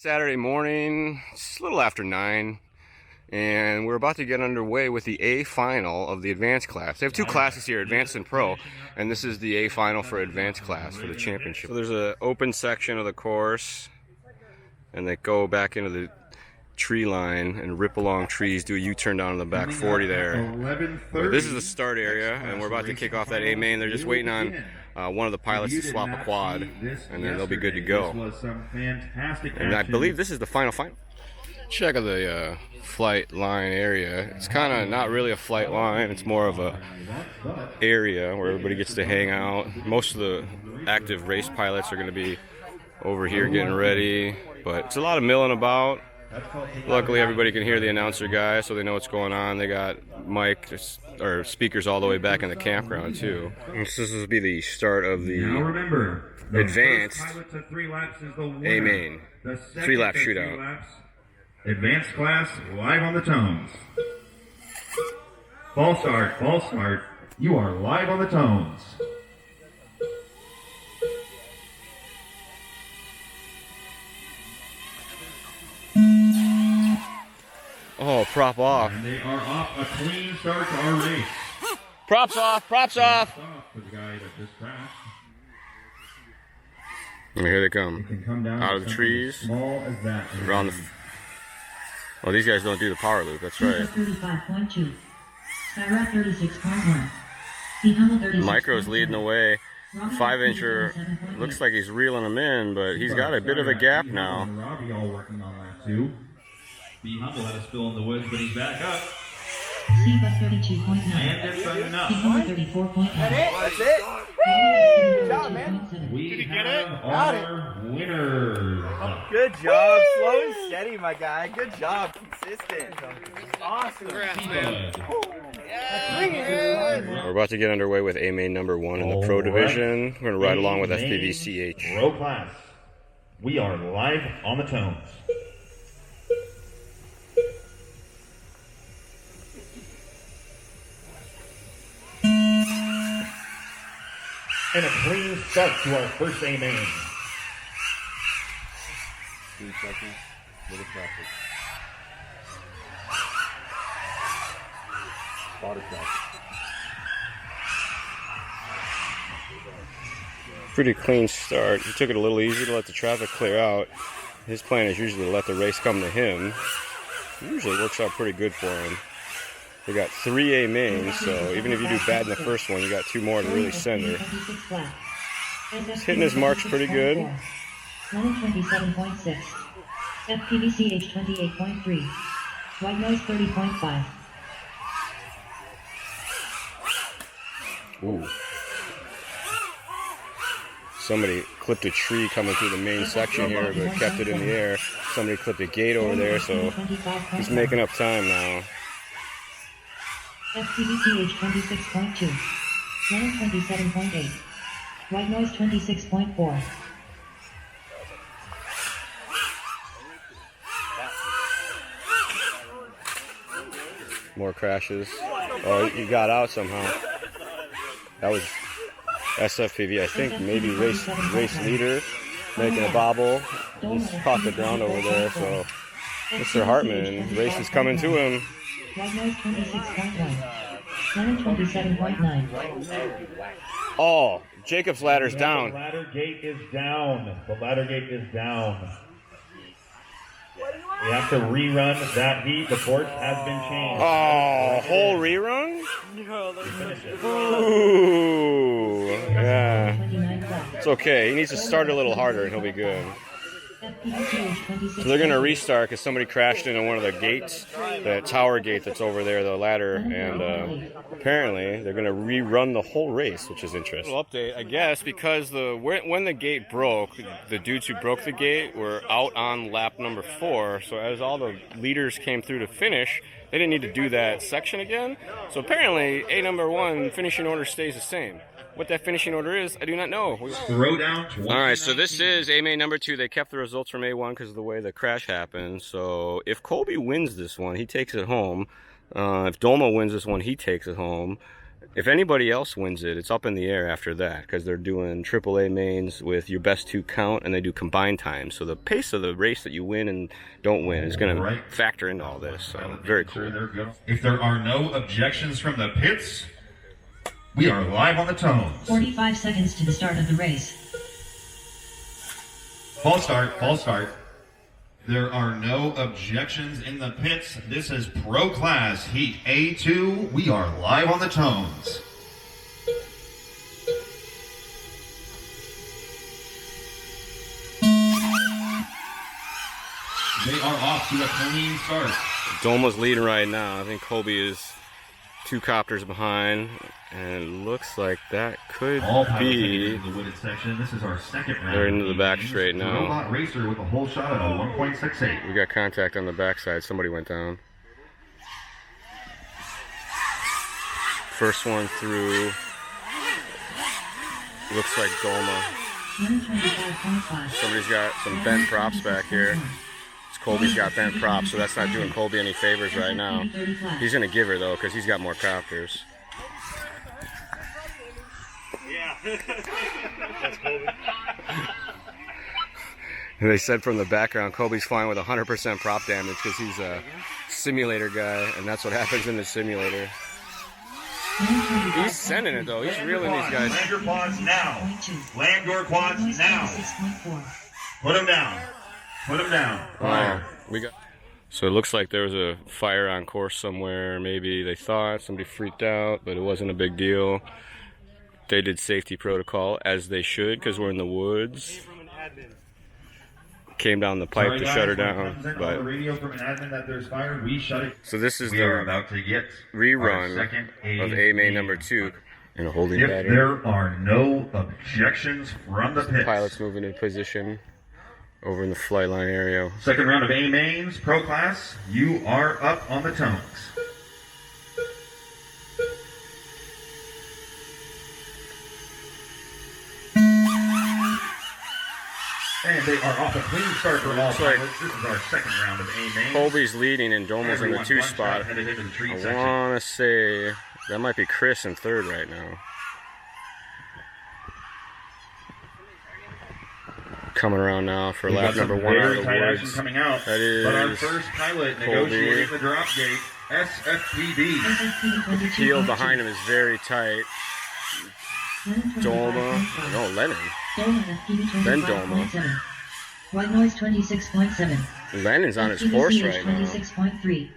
Saturday morning, it's a little after 9, and we're about to get underway with the A final of the advanced class. They have two classes here, advanced and pro, and this is the A final for advanced class for the championship. So there's an open section of the course, and they go back into the tree line and rip along trees, do a U-turn down to the back 40 there. But this is the start area, and we're about to kick off that A main. They're just waiting on one of the pilots to swap a quad, and then they'll be good to go. And I believe this is the final. Check out the flight line area. It's kind of not really a flight line. It's more of a area where everybody gets to hang out. Most of the active race pilots are going to be over here getting ready, but it's a lot of milling about. Luckily, everybody can hear the announcer guy, so they know what's going on. They got mic or speakers all the way back in the campground too. And this will be the start of the advanced A main 3-lap shootout. Advanced class live on the tones. False start, false start. You are live on the tones. Oh, prop off. And they are off a clean start to our race. Props off, props off. For the guy that just crashed. And here they come. It can come down out of the trees. Small as that. Around the. Oh, these guys don't do the power loop. That's right. 35.2. Skyrock 36.1. Micro's leading the way. 5-incher looks like he's reeling him in, but he's got a bit of a gap now. Robbie all working on that too. Be Humble had a spill in the woods, but he's back up. Steve at 32.9. And it's enough. Steve at 34.9. That's it. Good job, man. We have our winners. Good job. Slow and steady, my guy. Good job. Consistent. Awesome. We're about to get underway with A main number 1 in the pro division. We're going to ride along with FPVCH. Pro class. We are live on the tones. And a clean start to our first A main. 2 seconds, little traffic. Spotter traffic. Pretty clean start. He took it a little easy to let the traffic clear out. His plan is usually to let the race come to him. It usually works out pretty good for him. We got 3 A mains, so even if you do bad in the first one, you got 2 more to really center. He's hitting his marks pretty good. 127.6. FPVCH 28.3. White noise 30.5. Ooh. Somebody clipped a tree coming through the main section here, but kept it in the air. Somebody clipped a gate over there, so he's making up time now. FPVCH 26.2. 127.8. White noise 26.4. More crashes. Oh, he got out somehow. That was SFPV, I think, maybe race leader making a bobble. He's caught the ground over there, so Mr. Hartman, race is coming to him. White noise 26.1. 127.9. Oh, Jacob's ladder's down. The ladder gate is down. The ladder gate is down. We have to rerun that heat. The ports has been changed. Oh, whole rerun? Ooh, yeah. It's okay. He needs to start a little harder and he'll be good. So they're going to restart because somebody crashed into one of the gates, the tower gate that's over there, the ladder, and apparently they're going to rerun the whole race, which is interesting. Update, I guess, because when the gate broke, the dudes who broke the gate were out on lap number 4, so as all the leaders came through to finish, they didn't need to do that section again. So apparently, A number 1 finishing order stays the same. What that finishing order is, I do not know. Throwdown. Alright, so this is A main number 2. They kept the results from A1 because of the way the crash happened. So if Colby wins this one, he takes it home. If Dolma wins this one, he takes it home. If anybody else wins it, it's up in the air after that because they're doing AAA mains with your best 2 count, and they do combined time. So the pace of the race that you win and don't win is going to factor into all this. So very cool. If there are no objections from the pits, we are live on the tones. 45 seconds to the start of the race. False start, false start. There are no objections in the pits. This is Pro Class Heat A2. We are live on the tones. They are off to a clean start. Doma's leading right now. I think Colby is 2 copters behind, and it looks like that could be. The wooded section. This is our second round. They're into the back straight now. Robot racer with a whole shot at a 1.68. We got contact on the backside. Somebody went down. First one through. Looks like Doma. 125.5. Somebody's got some bent props back here. Colby's got bent props, so that's not doing Colby any favors right now. He's going to give her, though, because he's got more copters. Yeah. That's Colby. They said from the background, Colby's flying with 100% prop damage because he's a simulator guy, and that's what happens in the simulator. He's sending it, though. He's reeling these guys. Land your quads now. Land your quads now. 6.4. Put them down. Put them down. Wow. So it looks like there was a fire on course somewhere. Maybe they thought somebody freaked out, but it wasn't a big deal. They did safety protocol, as they should, because we're in the woods. Came down the pipe to shut her down. But so this is the rerun of A main number 2 in a holding pattern. If there are no objections from the pits. Pilot's moving in position over in the flight line area. Second round of A mains, Pro Class. You are up on the tones. And they are off a clean start for all pilots. This is our second round of A mains. Colby's leading and Doma's in the 2 spot. I want to say that might be Chris in 3rd right now. Coming around now for lap number 1 out of the woods. Coming out. That is but our first pilot negotiating the drop gate, SFPD. The heel behind him is very tight. Doma. No, Lennon. Then Doma. White noise 26.7. Lennon's on his horse right now. 26.3.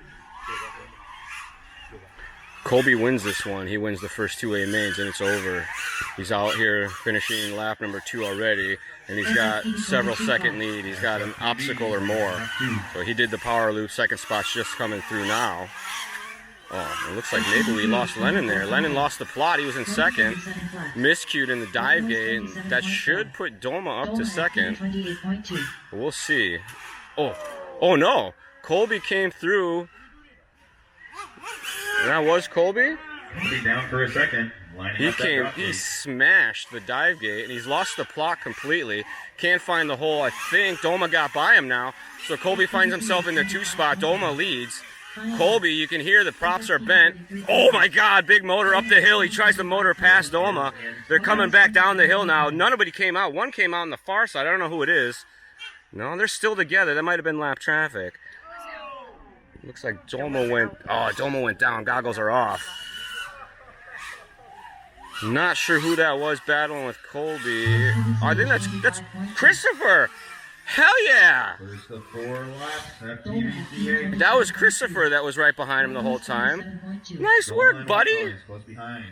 Colby wins this one. He wins the first 2 A mains, and it's over. He's out here finishing lap number 2 already, and he's got several second lead. He's got an obstacle or more. So he did the power loop. Second spot's just coming through now. Oh, it looks like maybe we lost Lennon there. Lennon lost the plot. He was in 2nd. Miscued in the dive gate, and that should put Doma up to 2nd. We'll see. Oh no! Colby came through. That was Colby? Be down for a second. He smashed the dive gate, and he's lost the plot completely. Can't find the hole. I think Doma got by him now. So Colby finds himself in the 2 spot. Doma leads. Colby, you can hear the props are bent. Oh my God, big motor up the hill. He tries to motor past Doma. They're coming back down the hill now. Nobody came out. One came out on the far side. I don't know who it is. No, they're still together. That might have been lap traffic. Looks like Doma went down. Goggles are off. Not sure who that was battling with Colby. I think that's Christopher. Hell yeah! That was Christopher that was right behind him the whole time. Nice work, buddy.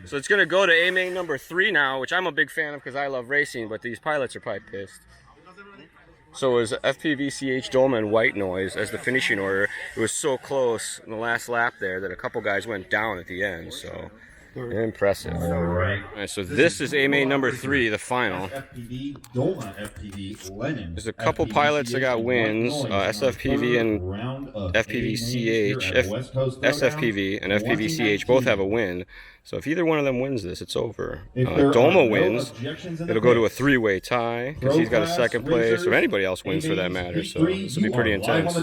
So it's going to go to A main number 3 now, which I'm a big fan of because I love racing, but these pilots are probably pissed. So it was FPVCH, Doma, and White Noise as the finishing order. It was so close in the last lap there that a couple guys went down at the end, so impressive. All right, so this is A main number 3, the final. There's a couple pilots that got wins, SFPV and FPVCH. SFPV and FPVCH both have a win. So if either one of them wins this, it's over. Doma wins, it'll go to a 3-way tie because he's got a 2nd place, or anybody else wins for that matter. So this will be pretty intense.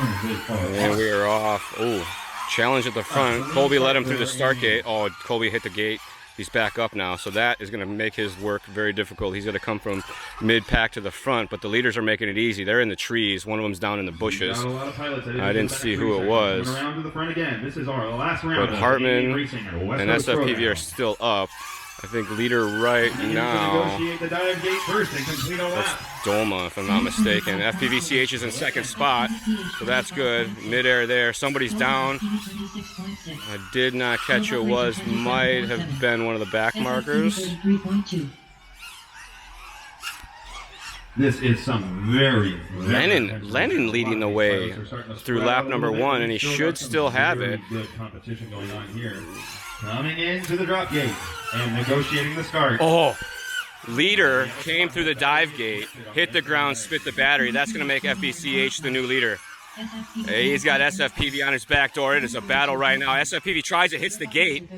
And we are off. Oh, challenge at the front. Colby led him through the start gate. Oh, Colby hit the gate. He's back up now, so that is going to make his work very difficult. He's going to come from mid-pack to the front, but the leaders are making it easy. They're in the trees. One of them's down in the bushes. I didn't see who it was. But Hartman and SFPV are still up. I think leader right now, that's Dolma, if I'm not mistaken. FPVCH is in second spot, so that's good. Mid-air there. Somebody's down. I did not catch who it was. Might have been one of the back markers. This is some very Lennon leading the way through lap number 1, and he should still have it. Good competition going on here. Coming into the drop gate and negotiating the start. Oh, leader came through the dive gate, hit the ground, spit the battery. That's going to make FBCH the new leader. He's got SFPV on his back door. It is a battle right now. SFPV tries it, hits the gate.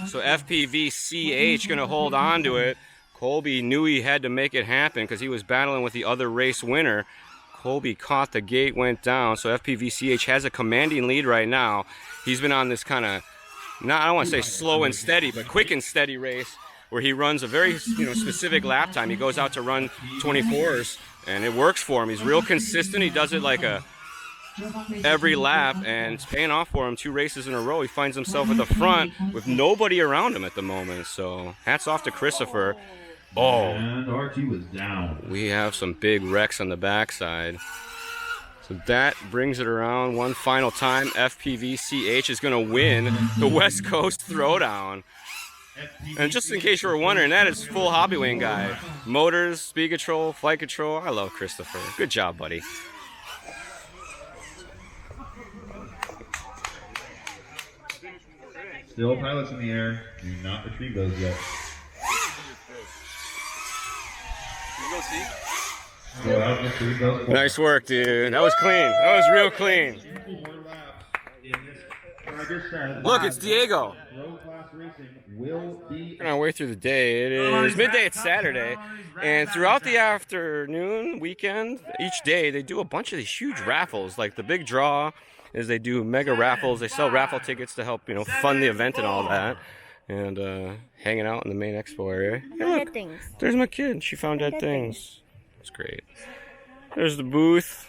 So FPVCH going to hold on to it. Colby knew he had to make it happen because he was battling with the other race winner. Colby caught the gate, went down. So FPVCH has a commanding lead right now. He's been on this kind of, I don't want to say slow and steady, but quick and steady race where he runs a very specific lap time. He goes out to run 24s, and it works for him. He's real consistent. He does it like every lap, and it's paying off for him. 2 races in a row. He finds himself at the front with nobody around him at the moment. So hats off to Christopher. Oh, And RT was down. we have some big wrecks on the backside. So that brings it around one final time. FPVCH is going to win the West Coast Throwdown. And just in case you were wondering, that is full hobby wing guy. Motors, speed control, flight control. I love Christopher. Good job, buddy. Still pilots in the air. Do not retrieve those yet. Go out and retrieve those. Nice work, dude. That was clean. That was real clean. Look, it's Diego. Working our way through the day. It is midday. It's Saturday, and throughout the afternoon, weekend, each day they do a bunch of these huge raffles. Like the big draw is they do mega raffles. They sell raffle tickets to help fund the event and all that. And hanging out in the main expo area. Hey, look, there's my kid. She found dead things. That's great. There's the booth.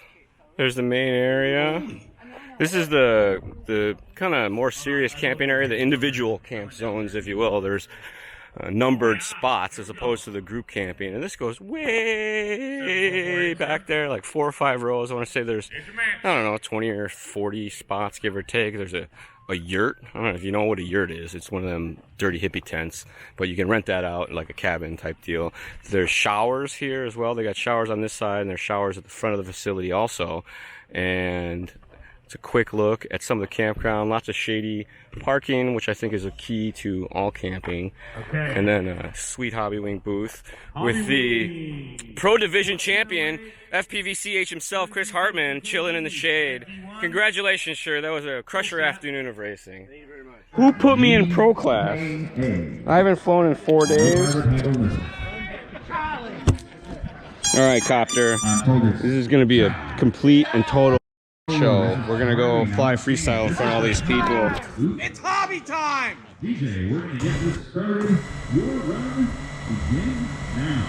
There's the main area. This is the kind of more serious camping area, the individual camp zones, if you will. There's numbered spots as opposed to the group camping, and this goes way back there, like 4 or 5 rows. I want to say there's, I don't know, 20 or 40 spots, give or take. There's a yurt. I don't know if you know what a yurt is. It's one of them dirty hippie tents, but you can rent that out like a cabin type deal. There's showers here as well. They got showers on this side, and there's showers at the front of the facility also. And it's a quick look at some of the campground. Lots of shady parking, which I think is a key to all camping. Okay. And then a sweet hobby wing booth with the Pro Division champion, FPVCH himself, Chris Hartman, chilling in the shade. Congratulations, sure. That was a crusher afternoon of racing. Thank you very much. Who put me in pro class? I haven't flown in 4 days. All right, Copter. This is going to be a complete and total show. We're going to go fly freestyle in front of all these people. It's hobby time! DJ, we're going to get this started. Your run begins now.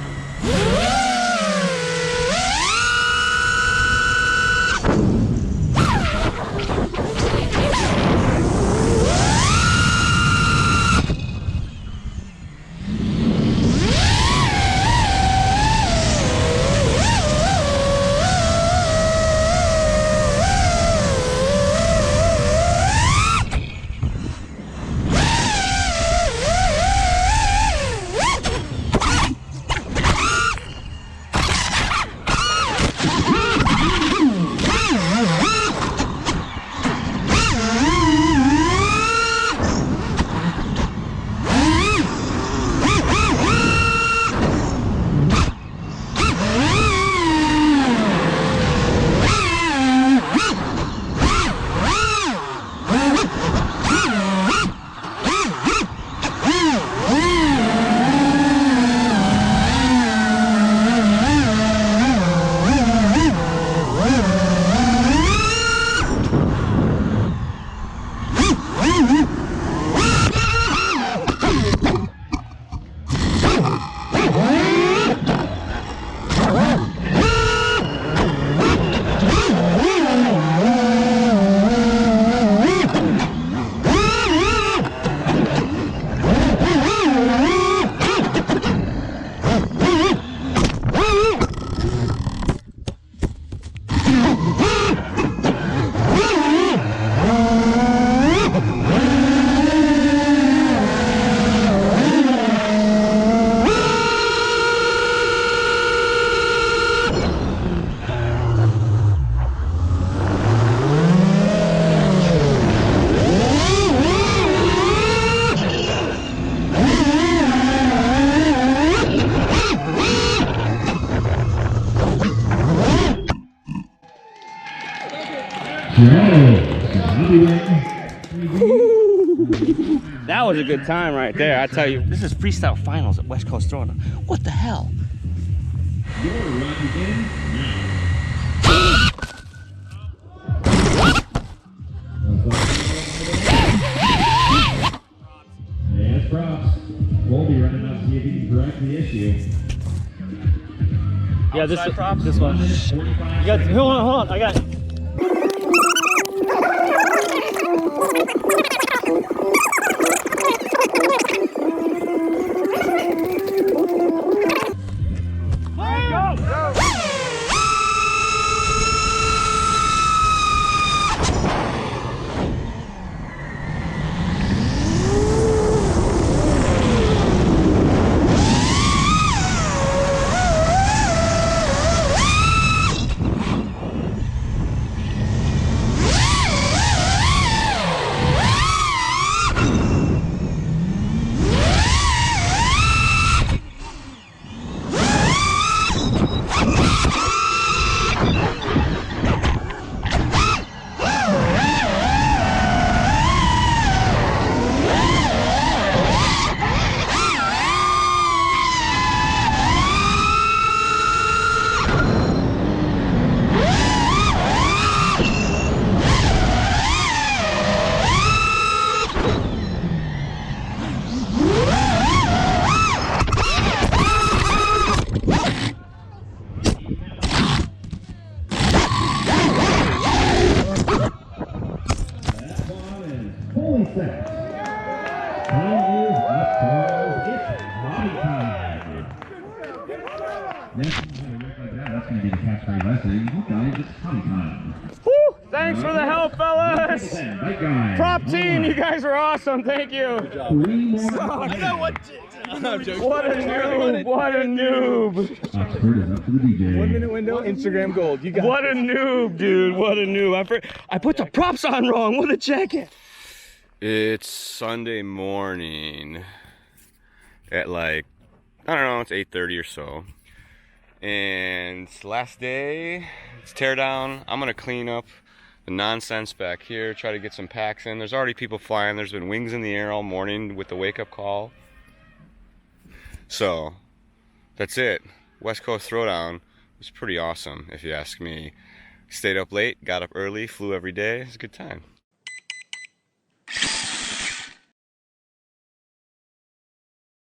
That was a good time right there. I tell you, this is Freestyle Finals at West Coast Throwdown. What the hell? Your run begins now. Yes, props. Colby running up to see if he can correct the issue. Yeah, this one. You got, hold on, I got it. Woo! Thanks for the help, fellas! Prop team, you guys are awesome, thank you! What a noob, what a noob! 1 minute window, Instagram gold. You got What a noob, dude, what a noob. I put the props on wrong, what a jacket! It's Sunday morning at like, I don't know, it's 8:30 or so. And it's last day, it's teardown. I'm gonna clean up the nonsense back here, try to get some packs in. There's already people flying. There's been wings in the air all morning with the wake-up call. So, that's it. West Coast Throwdown was pretty awesome, if you ask me. Stayed up late, got up early, flew every day. It was a good time.